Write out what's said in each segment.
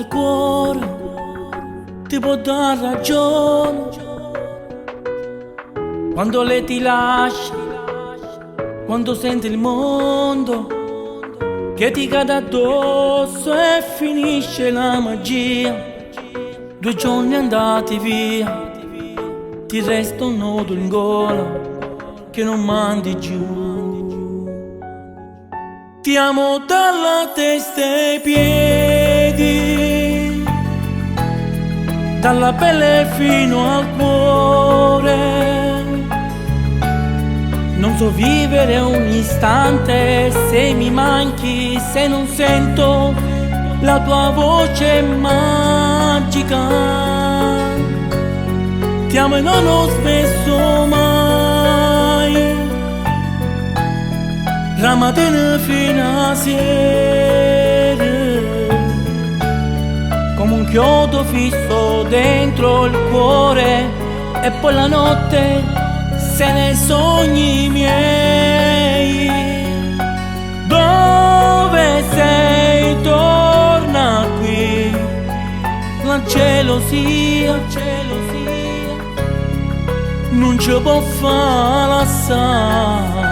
il cuore ti può dare ragione quando lei ti lascia, quando senti il mondo che ti cade addosso e finisce la magia. 2 giorni andati via, ti resta un nodo in gola che non mandi giù. Ti amo dalla testa ai piedi, dalla pelle fino al cuore. Non so vivere un istante se mi manchi, se non sento la tua voce magica. Ti amo e non ho smesso mai, la mattina fino a sera, come un chiodo fisso dentro il cuore. E poi la notte se ne sogni miei. Dove sei? Torna qui. La gelosia non ci può far lasciare.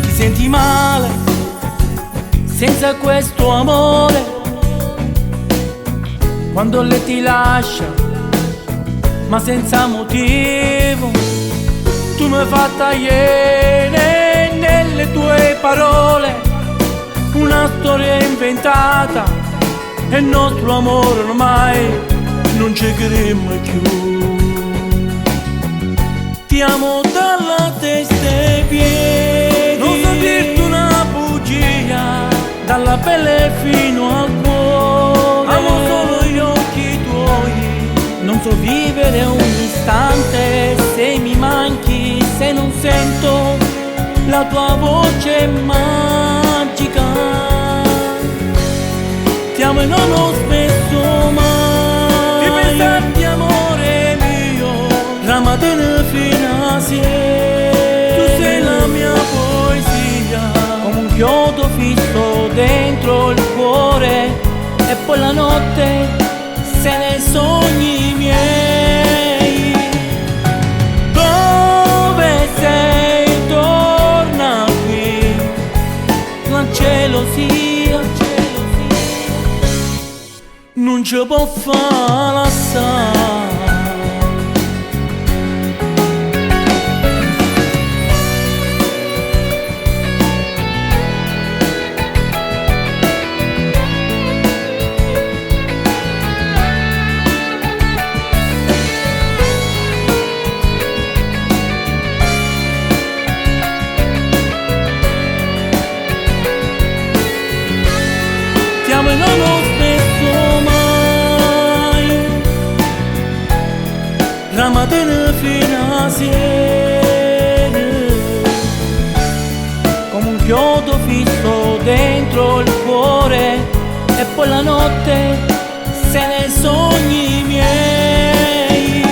Ti senti male senza questo amore, quando lei ti lascia ma senza motivo. Tu mi fai tagliare nelle tue parole una storia inventata, e il nostro amore ormai non ci crediamo più. Ti amo dalla testa ai piedi, non so dirti una bugia, dalla pelle fino al cuore. Amo solo gli occhi tuoi, non so vivere un istante se mi manchi, se non sento la tua voce magica. Ti amo e non ho smesso mai di pensarti, amore mio, la mattina fino a sera. Tu sei la mia poesia, come un chiodo fisso dentro il cuore. E poi la notte se ne sogni miei. Dove sei? Torna qui. La gelosia non ci può far lasciare. Ti amo e non ho smesso mai, la mattina fino a sera, come un chiodo fisso dentro il cuore. E poi la notte se ne sogni miei.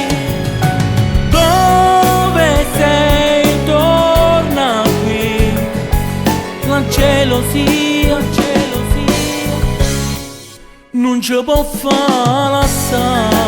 Dove sei? Torna qui. La gelosia non ci può far lasciare.